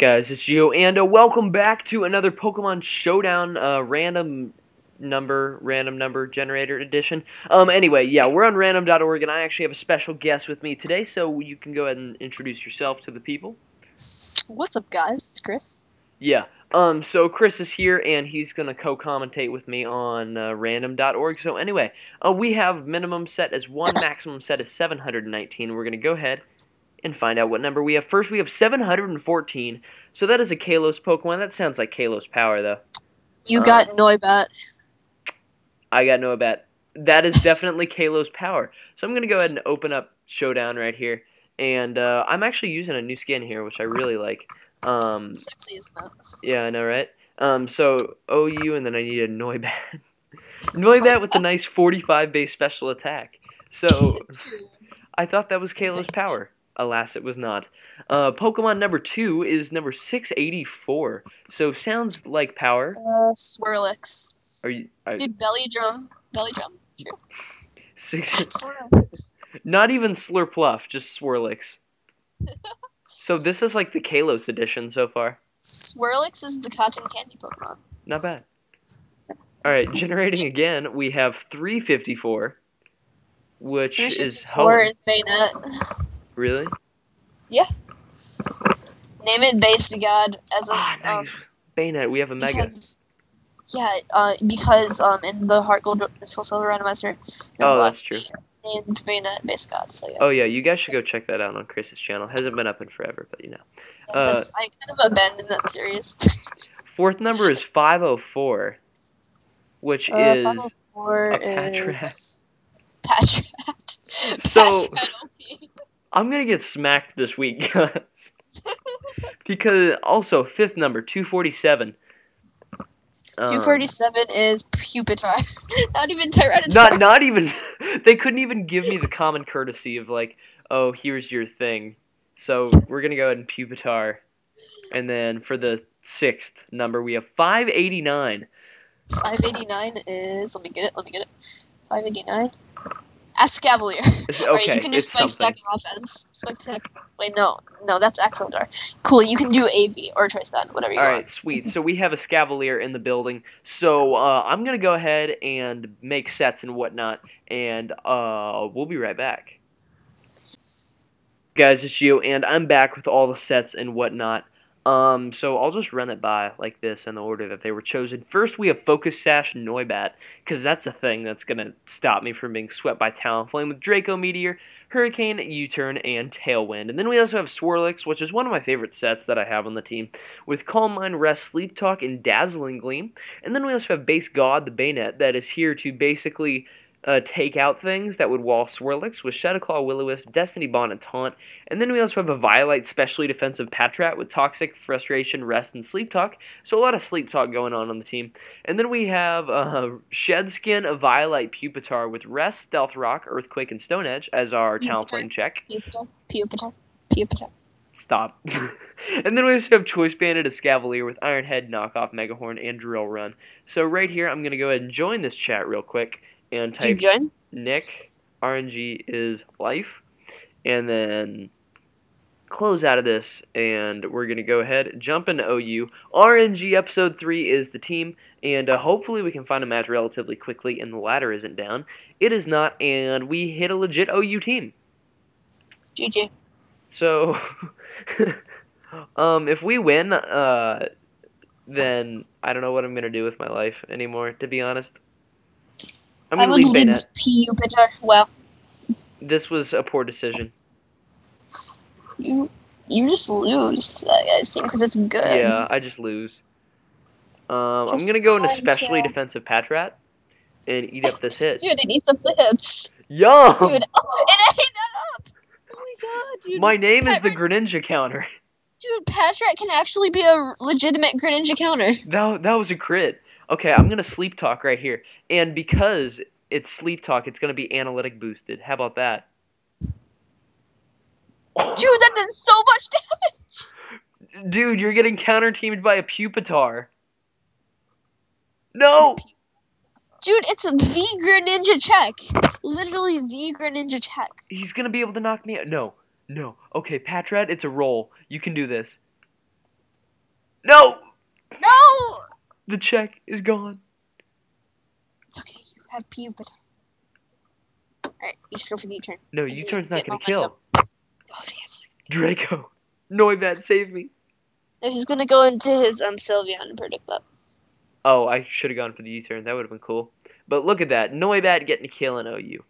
Guys, it's Geo, and welcome back to another Pokemon Showdown random number generator edition. Anyway, yeah, we're on random.org, and I actually have a special guest with me today, so you can go ahead and introduce yourself to the people. What's up, guys? It's Chris. Yeah, so Chris is here, and he's going to co-commentate with me on random.org. So anyway, we have minimum set as 1, maximum set as 719. We're going to go ahead and find out what number we have. First, we have 714. So that is a Kalos Pokemon. That sounds like Kalos Power, though. You got Noibat. I got Noibat. That is definitely Kalos Power. So I'm going to go ahead and open up Showdown right here. And I'm actually using a new skin here, which I really like. Sexy, isn't it? Yeah, I know, right? So OU, and then I need a Noibat. Noibat with a nice 45 base special attack. So I thought that was Kalos Power. Alas, it was not. Pokemon number 2 is number 684. So sounds like Power. Swirlix. Dude, belly drum. Sure. Not even Slurpluff, just Swirlix. So this is like the Kalos edition so far. Swirlix is the cotton candy Pokemon. Not bad. Alright, generating again, we have 354, which is Home. Really? Yeah. Name it base to God as a nice. Bayonet, we have a Mega. Because in the Heart Gold Soul Silver randomizer, that's true. Named Bayonet base God. So yeah. Oh yeah, you guys should go check that out on Chris's channel. Hasn't been up in forever, but you know. I kind of abandoned that series. Fourth number is 504, which is 504 a Patrat. Patrat. So I'm gonna get smacked this week, guys. Because also fifth number 247. 247 is Pupitar. Not even Tyranitar. Not even. They couldn't even give me the common courtesy of like, oh, here's your thing. So we're gonna go ahead and Pupitar, and then for the sixth number we have 589. 589 is. Let me get it. 589. Escavalier. Okay, right, you can do it's something. Offense. Wait, no, that's Axeldar. Cool, you can do AV or Choice Band, whatever you want. Alright, sweet. So we have a Scavalier in the building. So I'm going to go ahead and make sets and whatnot, and we'll be right back. Guys, it's Gio, and I'm back with all the sets and whatnot. So I'll just run it by like this in the order that they were chosen. First, we have Focus Sash Noibat, because that's a thing that's going to stop me from being swept by Talonflame with Draco Meteor, Hurricane, U-Turn, and Tailwind. And then we also have Swirlix, which is one of my favorite sets that I have on the team, with Calm Mind, Rest, Sleep Talk, and Dazzling Gleam. And then we also have Base God, the Bayonet, that is here to basically take out things that would wall Swirlix with Shadow Claw, Will-O-Wisp, Destiny Bond, and Taunt. And then we also have a Violite specially defensive Patrat with Toxic, Frustration, Rest, and Sleep Talk. So a lot of Sleep Talk going on the team. And then we have Shed Skin, a Violite Pupitar with Rest, Stealth Rock, Earthquake, and Stone Edge as our Talonflame check. Pupitar. Stop. And then we also have Choice Banded, a Scavalier with Iron Head, Knockoff, Megahorn, and Drill Run. So right here, I'm going to go ahead and join this chat real quick. And type Nick, RNG is life, and then close out of this, and we're going to go ahead, jump into OU. RNG Episode 3 is the team, and hopefully we can find a match relatively quickly, and the ladder isn't down. It is not, and we hit a legit OU team. GG. So, if we win, then I don't know what I'm going to do with my life anymore, to be honest. I would leave Pupitar. Well, this was a poor decision. You just lose to that guy's team because it's good. Yeah, I just lose. I'm gonna go into specially defensive Patrat and eat up this hit. Dude, it eats the hits. Yum! Dude, it ate up! Oh my god, dude. My name is the Greninja counter. Dude, Patrat can actually be a legitimate Greninja counter. That was a crit. Okay, I'm going to Sleep Talk right here. And because it's Sleep Talk, it's going to be Analytic boosted. How about that? Dude, that did so much damage! Dude, you're getting counter-teamed by a Pupitar. No! Dude, it's the Greninja check. Literally the Greninja check. He's going to be able to knock me out. No. Okay, Patrat, it's a roll. You can do this. No! No! The check is gone. It's okay. You have Jupiter. Alright, you just go for the U-turn. No, And U-turn's you not get gonna momentum. kill. Oh, yes. Draco. Noibat, save me. No, he's gonna go into his Sylveon and predict that. Oh, I should have gone for the U-turn. That would have been cool. But look at that. Noibat getting a kill in OU.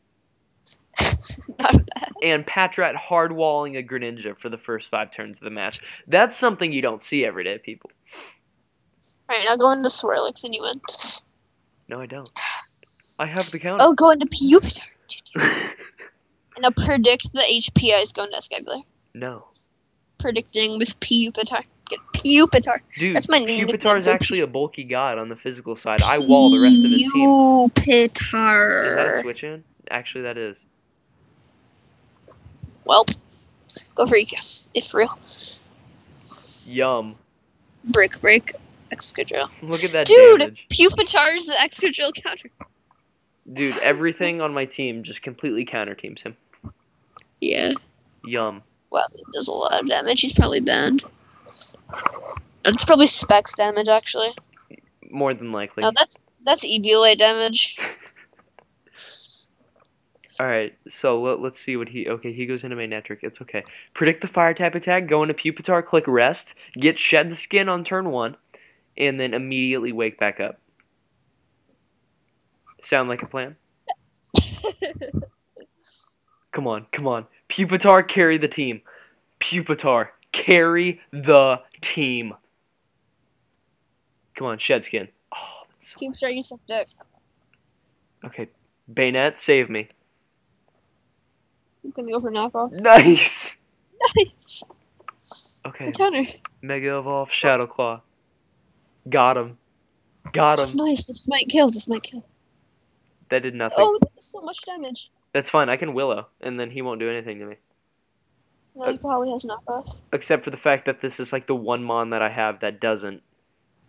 Not bad. And Patrat hardwalling a Greninja for the first 5 turns of the match. That's something you don't see every day, people. Alright, now go into Swirlix and you win. No, I don't. I have the counter. Oh, go into Jupiter. And now predict the HP ice going to Skegler. No. Predicting with Jupiter. Get Jupiter. Dude, That's my Pupitar is actually a bulky god on the physical side. I wall the rest of his team. Jupiter. Is that a switch in? Actually, that is. Well, go for Ika, if real. Yum. Break, Excadrill. Look at that Dude, damage. Pupitar's the Excadrill counter. Dude, everything on my team just completely counter teams him. Yeah. Yum. Well, it does a lot of damage. He's probably banned. It's probably Specs damage, actually. More than likely. No, that's Eviolite damage. Alright, so let's see what he... Okay, he goes into Magnetric. It's okay. Predict the Fire-type attack, go into Pupitar, click Rest, get Shed the Skin on turn 1, and then immediately wake back up. Sound like a plan? Come on, come on. Pupitar, carry the team. Pupitar, carry the team. Come on, Shed Skin. Oh, that's so... Pupitar, you suck dick. Okay, Bayonet, save me. I'm gonna go for knockoff. Nice! Nice! Okay, The counter. Mega Evolve, Shadow Claw. Got him. Got him. Nice, this might kill, That did nothing. Oh, that's so much damage. That's fine, I can Willow, and then he won't do anything to me. No, he probably has knockoff. Except for the fact that this is like the one Mon that I have that doesn't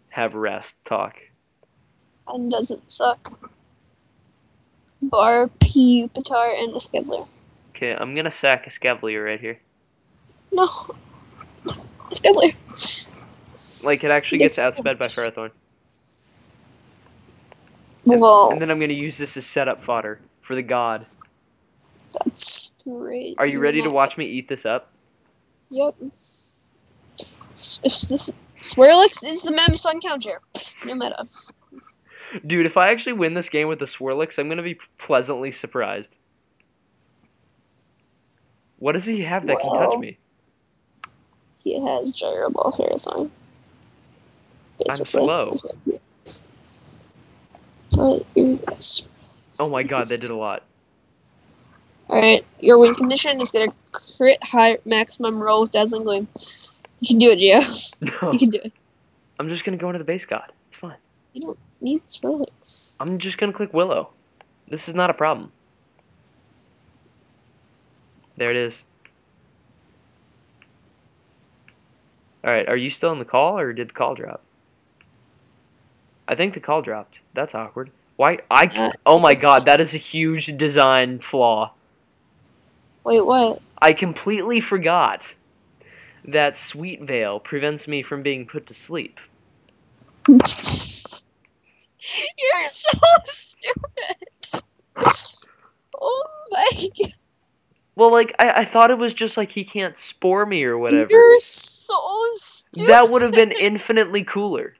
have Rest talk. And doesn't suck. Bar, Pupitar, and a Skevler. Okay, I'm gonna sack a Scavalier right here. No. Skevler. Like, it actually gets outsped by Ferrothorn. Well, And then I'm gonna use this as setup fodder for the god. that's great. Are you ready to watch me eat this up? Yep. This Swirlix is the Mamsong counter. No meta. Dude, if I actually win this game with the Swirlix, I'm gonna be pleasantly surprised. What does he have that can touch me? He has Gyro Ball Ferrothorn. Basically. slow. But Oh my god, they did a lot. Alright, your win condition is gonna crit high maximum roll with Dazzling Gleam. You can do it, Gio. No, You can do it. I'm just gonna go into the base god. It's fine. You don't need Swirlix. I'm just gonna click Willow. This is not a problem. There it is. Alright, are you still in the call, or did the call drop? I think the call dropped. That's awkward. Why? Oh my god, that is a huge design flaw. Wait, what? I completely forgot that Sweet Veil prevents me from being put to sleep. You're so stupid. Oh my god. Well, like, I thought it was just like he can't spore me or whatever. You're so stupid. That would have been infinitely cooler.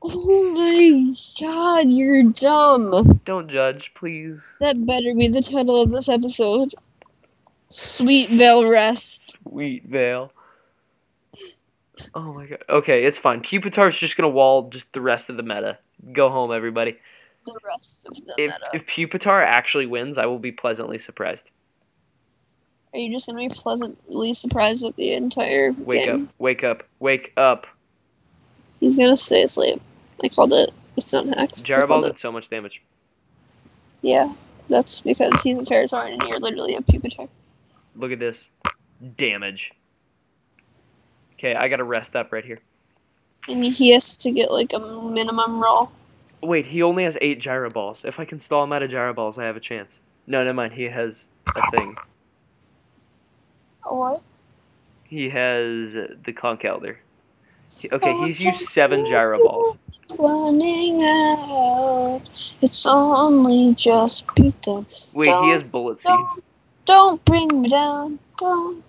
Oh my god, you're dumb. Don't judge, please. That better be the title of this episode. Sweet Veil Rest. Sweet Veil. Oh my god. Okay, it's fine. Pupitar's just gonna wall just the rest of the meta. Go home, everybody. The rest of the If meta. Pupitar actually wins, I will be pleasantly surprised. Are you just gonna be pleasantly surprised with the entire Wake game? up, wake up, wake up. He's gonna stay asleep. I called it. It's not hacks. Jaraball did so much damage. Yeah, that's because he's a Ferrothorn and you're literally a Pupitar. Look at this. Damage. Okay, I gotta rest up right here. And he has to get like a minimum roll. Wait, he only has 8 gyro balls. If I can stall him out of gyro balls, I have a chance. No, never mind. He has a thing. What? He has the Conch Elder. Okay, he's used 7 gyro balls. Running out. It's only just begun. Wait, he has bullet seed. Don't bring me down. Don't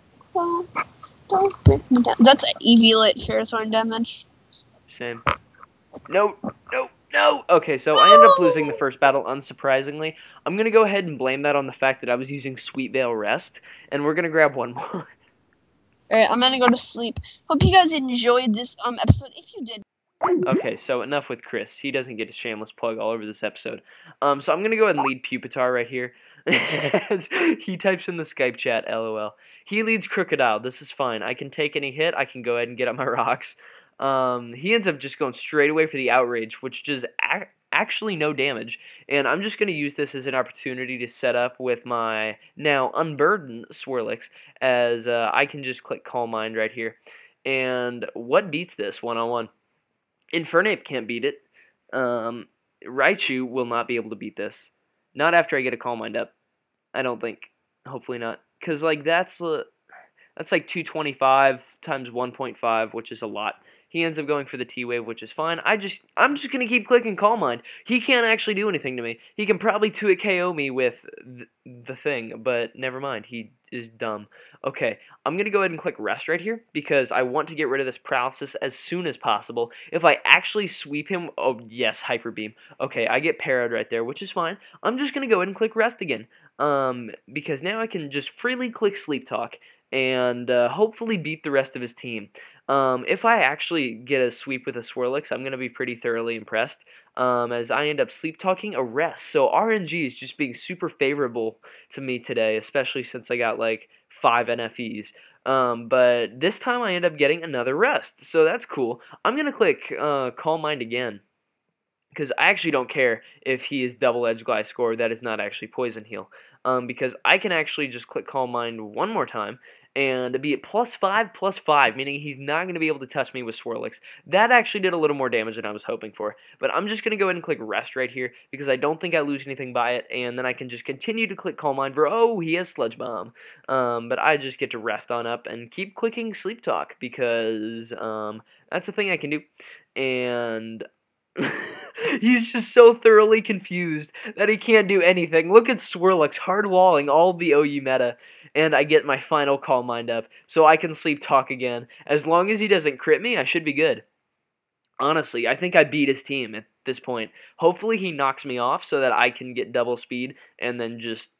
bring me down. That's Eviolite Ferrothorn damage. Same. No. Okay, so I ended up losing the first battle, unsurprisingly. I'm going to go ahead and blame that on the fact that I was using Sweet Veil Rest, and we're going to grab one more. Alright, I'm gonna go to sleep. Hope you guys enjoyed this episode. If you did. Okay, so enough with Chris. He doesn't get a shameless plug all over this episode. So I'm going to go ahead and lead Pupitar right here. He types in the Skype chat, LOL. He leads Crocodile. This is fine. I can take any hit. I can go ahead and get up my rocks. He ends up just going straight away for the Outrage, which does actually no damage. And I'm just going to use this as an opportunity to set up with my now unburdened Swirlix, as I can just click Calm Mind right here. And what beats this one-on-one? Infernape can't beat it. Raichu will not be able to beat this. Not after I get a Calm Mind up. I don't think. Hopefully not. Because, like, that's like 225 times 1.5, which is a lot. He ends up going for the T-Wave, which is fine. I'm just going to keep clicking Calm Mind. He can't actually do anything to me. He can probably 2-hit KO me with the thing, but never mind. He is dumb. Okay, I'm going to go ahead and click Rest right here, because I want to get rid of this Paralysis as soon as possible. If I actually sweep him... Oh, yes, Hyper Beam. Okay, I get parried right there, which is fine. I'm just going to go ahead and click Rest again, because now I can just freely click Sleep Talk and hopefully beat the rest of his team. If I actually get a sweep with a Swirlix, I'm going to be pretty thoroughly impressed, as I end up Sleep Talking a Rest. So RNG is just being super favorable to me today, especially since I got like 5 NFEs. But this time I end up getting another Rest, so that's cool. I'm going to click Calm Mind again, because I actually don't care if he is double edge Gliscor. That is not actually Poison Heal, because I can actually just click Calm Mind one more time and be at +5/+5, meaning he's not going to be able to touch me with Swirlix. That actually did a little more damage than I was hoping for, but I'm just going to go ahead and click Rest right here, because I don't think I lose anything by it, and then I can just continue to click Calm Mind for, oh, he has Sludge Bomb, but I just get to rest on up and keep clicking Sleep Talk, because that's a thing I can do, and... He's just so thoroughly confused that he can't do anything. Look at Swirlix hard-walling all the OU meta, and I get my final Calm Mind up, so I can Sleep Talk again. As long as he doesn't crit me, I should be good. Honestly, I think I beat his team at this point. Hopefully he knocks me off so that I can get double speed and then just...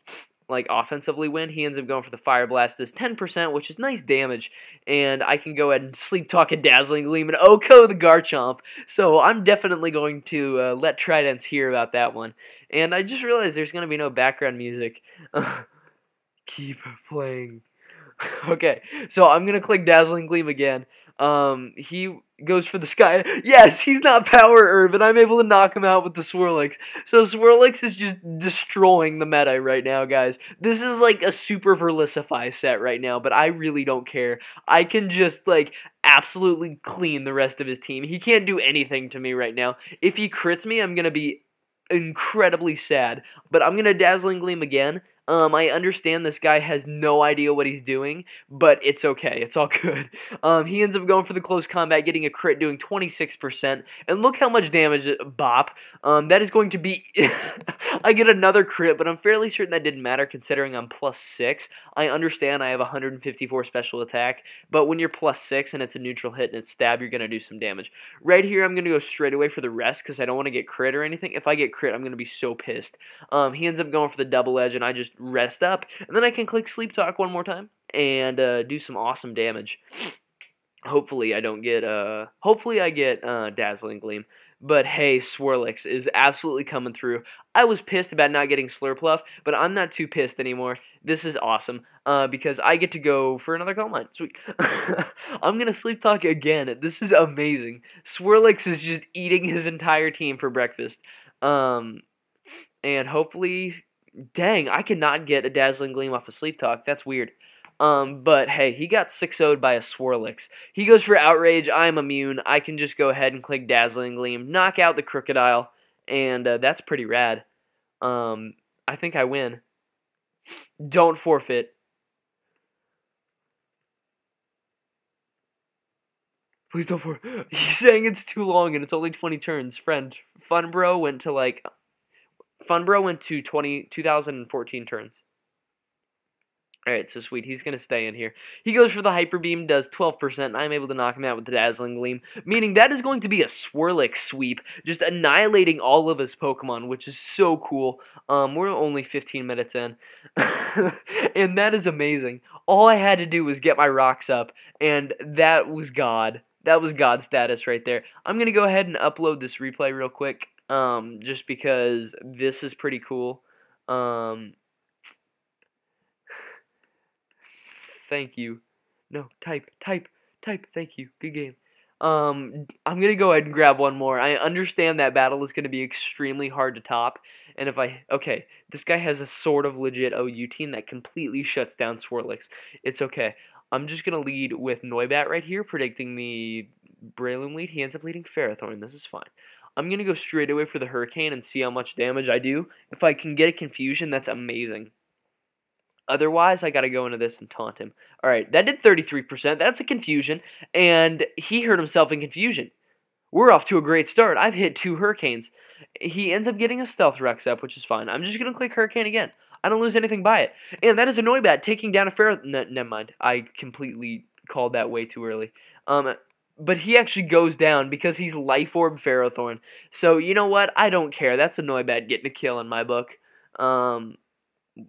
like offensively win. He ends up going for the Fire Blast, this 10%, which is nice damage, and I can go ahead and Sleep Talk a Dazzling Gleam and Oko the Garchomp. So I'm definitely going to let Tridents hear about that one. And I just realized there's going to be no background music. Keep playing. Okay, so I'm going to click Dazzling Gleam again. He goes for the sky. Yes, he's not Power Herb, and I'm able to knock him out with the Swirlix. So Swirlix is just destroying the meta right now, guys. This is like a super Verlisify set right now, but I really don't care. I can just, like, absolutely clean the rest of his team. He can't do anything to me right now. If he crits me, I'm gonna be incredibly sad. But I'm gonna Dazzling Gleam again. I understand this guy has no idea what he's doing, but it's okay. It's all good. He ends up going for the close combat, getting a crit, doing 26%. And look how much damage, bop. That is going to be... I get another crit, but I'm fairly certain that didn't matter considering I'm +6. I understand I have 154 special attack, but when you're +6 and it's a neutral hit and it's stab, you're going to do some damage. Right here, I'm going to go straight away for the rest because I don't want to get crit or anything. If I get crit, I'm going to be so pissed. He ends up going for the double edge, and I just rest up, and then I can click Sleep Talk one more time and do some awesome damage. Hopefully I don't get hopefully I get Dazzling Gleam. But hey, Swirlix is absolutely coming through. I was pissed about not getting Slurpluff, but I'm not too pissed anymore. This is awesome, because I get to go for another Calm Mind. Sweet. I'm gonna Sleep Talk again. This is amazing. Swirlix is just eating his entire team for breakfast. And hopefully... Dang, I cannot get a Dazzling Gleam off of Sleep Talk. That's weird. But hey, he got 6-0'd by a Swirlix. He goes for Outrage. I'm immune. I can just go ahead and click Dazzling Gleam, knock out the Crocodile, and that's pretty rad. I think I win. Don't forfeit. Please don't for. He's saying it's too long and it's only 20 turns. Friend, Funbro went to 2014 turns. Alright, so sweet. He's going to stay in here. He goes for the Hyper Beam, does 12%, and I'm able to knock him out with the Dazzling Gleam, meaning that is going to be a Swirlix sweep, just annihilating all of his Pokemon, which is so cool. We're only 15 minutes in, and that is amazing. All I had to do was get my rocks up, and that was God. That was God status right there. I'm going to go ahead and upload this replay real quick, just because this is pretty cool. Thank you. No, type. Thank you. Good game. I'm going to go ahead and grab one more. I understand that battle is going to be extremely hard to top. And okay, this guy has a sort of legit OU team that completely shuts down Swirlix. It's okay. I'm just going to lead with Noibat right here, predicting the Breloom lead. He ends up leading Ferrothorn. This is fine. I'm going to go straight away for the Hurricane and see how much damage I do. If I can get a Confusion, that's amazing. Otherwise, I got to go into this and taunt him. Alright, that did 33%. That's a Confusion, and he hurt himself in Confusion. We're off to a great start. I've hit 2 Hurricanes. He ends up getting a Stealth Rex up, which is fine. I'm just going to click Hurricane again. I don't lose anything by it. And that is a Noibat taking down a never mind. I completely called that way too early. But he actually goes down because he's Life Orb Ferrothorn. So, you know what? I don't care. That's a Noibat getting a kill in my book.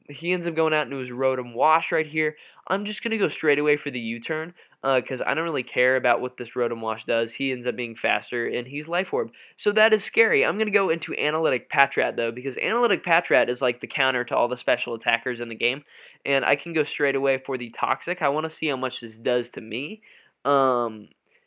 He ends up going out into his Rotom Wash right here. I'm just going to go straight away for the U-turn because I don't really care about what this Rotom Wash does. He ends up being faster, and he's Life Orb. So that is scary. I'm going to go into Analytic Patrat, though, because Analytic Patrat is like the counter to all the special attackers in the game, and I can go straight away for the Toxic. I want to see how much this does to me.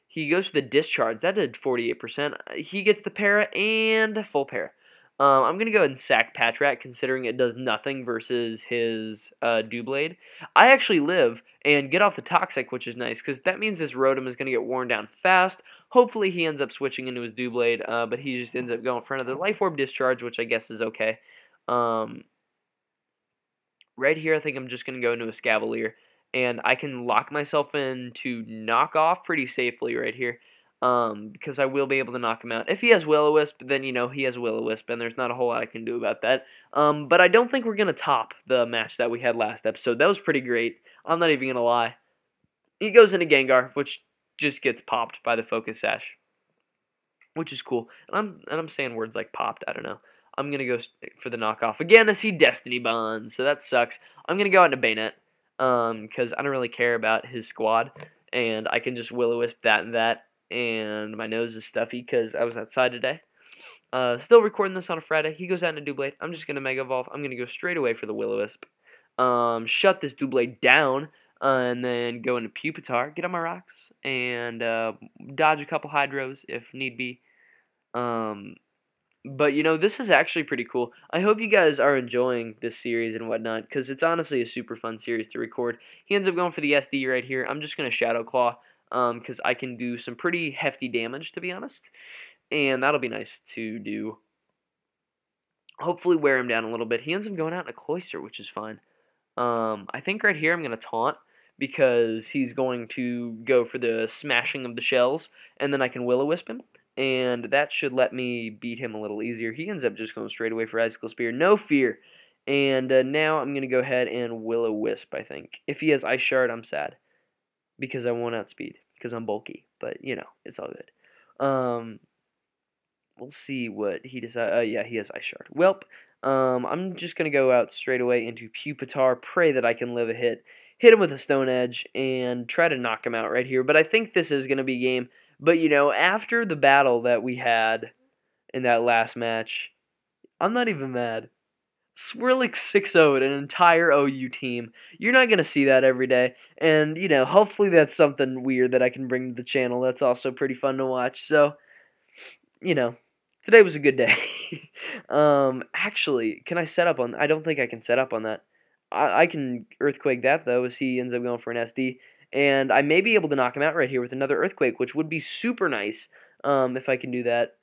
He goes for the Discharge. That did 48%. He gets the Para and a full Para. I'm going to go ahead and sack Patrat, considering it does nothing versus his Doublade. I actually live and get off the Toxic, which is nice, because that means this Rotom is going to get worn down fast. Hopefully he ends up switching into his Doublade, but he just ends up going for another Life Orb Discharge, which I guess is okay. Right here, I think I'm just going to go into a Scavalier, and I can lock myself in to knock off pretty safely right here. Because I will be able to knock him out. If he has Will-O-Wisp, then, you know, he has Will-O-Wisp, and there's not a whole lot I can do about that. But I don't think we're going to top the match that we had last episode. That was pretty great. I'm not even going to lie. He goes into Gengar, which just gets popped by the Focus Sash, which is cool. And I'm saying words like popped, I don't know. I'm going to go for the knockoff. Again, I see Destiny Bond, so that sucks. I'm going to go out into Bayonet, because I don't really care about his squad, and I can just Will-O-Wisp that and that. And my nose is stuffy because I was outside today. Still recording this on a Friday. He goes out into Doublade. I'm just going to Mega Evolve. I'm going to go straight away for the Will-O-Wisp. Shut this Doublade down, and then go into Pupitar. Get on my rocks, and dodge a couple Hydros if need be. But, you know, this is actually pretty cool. I hope you guys are enjoying this series and whatnot, because it's honestly a super fun series to record. He ends up going for the SD right here. I'm just going to Shadow Claw. Because I can do some pretty hefty damage, to be honest. And that'll be nice to do. Hopefully wear him down a little bit. He ends up going out in a Cloyster, which is fine. I think right here I'm going to taunt, because he's going to go for the smashing of the shells, and then I can Will-O-Wisp him. And that should let me beat him a little easier. He ends up just going straight away for Icicle Spear. No fear. And now I'm going to go ahead and Will-O-Wisp, I think. If he has Ice Shard, I'm sad, because I won't outspeed, because I'm bulky, but, you know, it's all good. We'll see what he decides. Yeah, he has Ice Shard. Welp, I'm just going to go out straight away into Pupitar, pray that I can live a hit him with a Stone Edge, and try to knock him out right here, but I think this is going to be game. But, you know, after the battle that we had in that last match, I'm not even mad. Swirlix 6-0'd an entire OU team. You're not going to see that every day. And, you know, hopefully that's something weird that I can bring to the channel. That's also pretty fun to watch. So, you know, today was a good day. Actually, can I set up on... I don't think I can set up on that. I can Earthquake that, though, as he ends up going for an SD. And I may be able to knock him out right here with another Earthquake, which would be super nice if I can do that.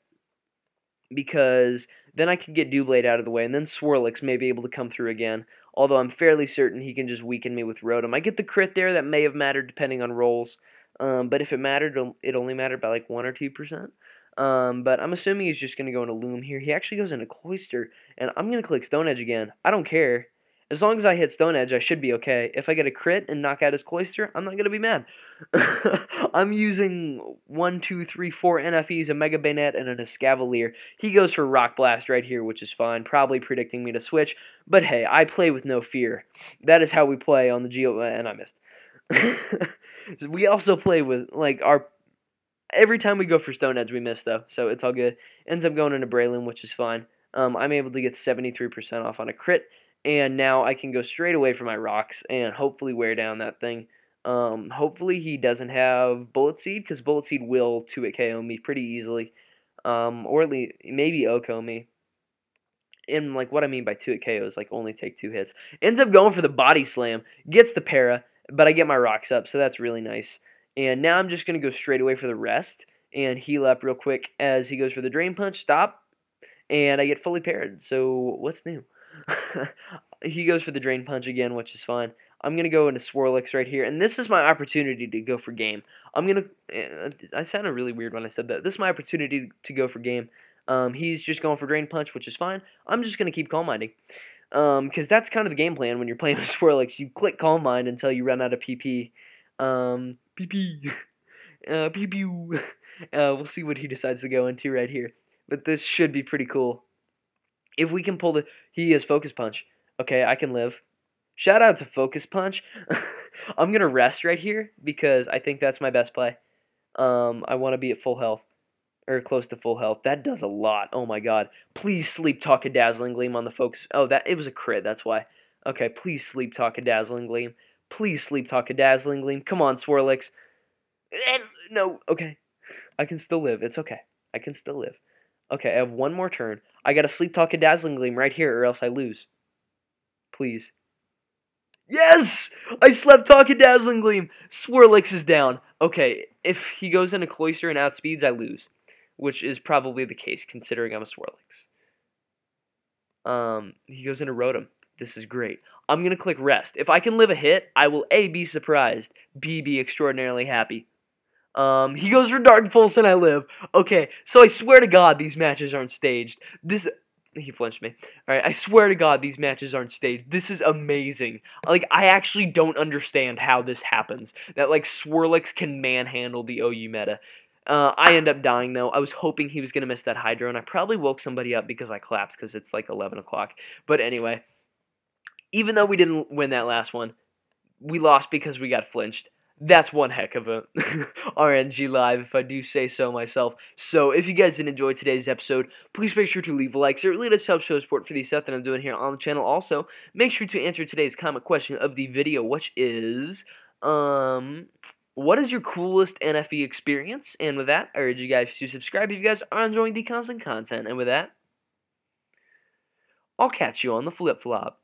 Because then I can get Doublade out of the way, and then Swirlix may be able to come through again. Although I'm fairly certain he can just weaken me with Rotom. I get the crit there that may have mattered depending on rolls. But if it mattered, it only mattered by like 1 or 2%. But I'm assuming he's just going to go into Loom here. He actually goes into Cloister, and I'm going to click Stone Edge again. I don't care. As long as I hit Stone Edge, I should be okay. If I get a crit and knock out his Cloister, I'm not going to be mad. I'm using 1, 2, 3, 4 NFEs, a Mega Bayonet, and an Escavalier. He goes for Rock Blast right here, which is fine. Probably predicting me to switch. But hey, I play with no fear. That is how we play on the Geo... And I missed. We also play with, like, our... Every time we go for Stone Edge, we miss, though. So it's all good. Ends up going into Braylon, which is fine. I'm able to get 73% off on a crit. And now I can go straight away for my rocks and hopefully wear down that thing. Hopefully he doesn't have Bullet Seed, because Bullet Seed will 2-hit KO me pretty easily. Or at least maybe OHKO me. And like what I mean by 2-hit KO is like only take 2 hits. Ends up going for the Body Slam. Gets the para, but I get my rocks up, so that's really nice. And now I'm just going to go straight away for the rest and heal up real quick as he goes for the Drain Punch. Stop. And I get fully paired. So what's new? He goes for the Drain Punch again, which is fine. I'm going to go into Swirlix right here, and this is my opportunity to go for game. I sounded really weird when I said that. This is my opportunity to go for game. He's just going for Drain Punch, which is fine. I'm just going to keep Calm Minding. Because that's kind of the game plan when you're playing with Swirlix. You click Calm Mind until you run out of PP. PP. PP. We'll see what he decides to go into right here. But this should be pretty cool. If we can pull the... He has Focus Punch. Okay, I can live. Shout out to Focus Punch. I'm going to rest right here because I think that's my best play. I want to be at full health. Or close to full health. That does a lot. Oh my god. Please Sleep Talk a Dazzling Gleam on the Focus... Oh, it was a crit. That's why. Okay, please Sleep Talk a Dazzling Gleam. Please Sleep Talk a Dazzling Gleam. Come on, Swirlix. No, okay. I can still live. It's okay. I can still live. Okay, I have one more turn. I gotta Sleep Talk a Dazzling Gleam right here or else I lose. Please. Yes! I Slept Talk a Dazzling Gleam. Swirlix is down. Okay, if he goes into Cloister and outspeeds, I lose. Which is probably the case, considering I'm a Swirlix. He goes into Rotom. This is great. I'm going to click Rest. If I can live a hit, I will A, be surprised, B, be extraordinarily happy. He goes for Dark Pulse and I live. Okay, so I swear to God these matches aren't staged. He flinched me. Alright, I swear to God these matches aren't staged. This is amazing. Like, I actually don't understand how this happens. That, like, Swirlix can manhandle the OU meta. I end up dying, though. I was hoping he was going to miss that Hydro, and I probably woke somebody up because I collapsed because it's like 11 o'clock. But anyway, even though we didn't win that last one, we lost because we got flinched. That's one heck of a RNG live, if I do say so myself. So, if you guys did enjoy today's episode, please make sure to leave a like. So it really does help show support for the stuff that I'm doing here on the channel. Also, make sure to answer today's comment question of the video, which is, what is your coolest NFE experience? And with that, I urge you guys to subscribe if you guys are enjoying the constant content. And with that, I'll catch you on the flip-flop.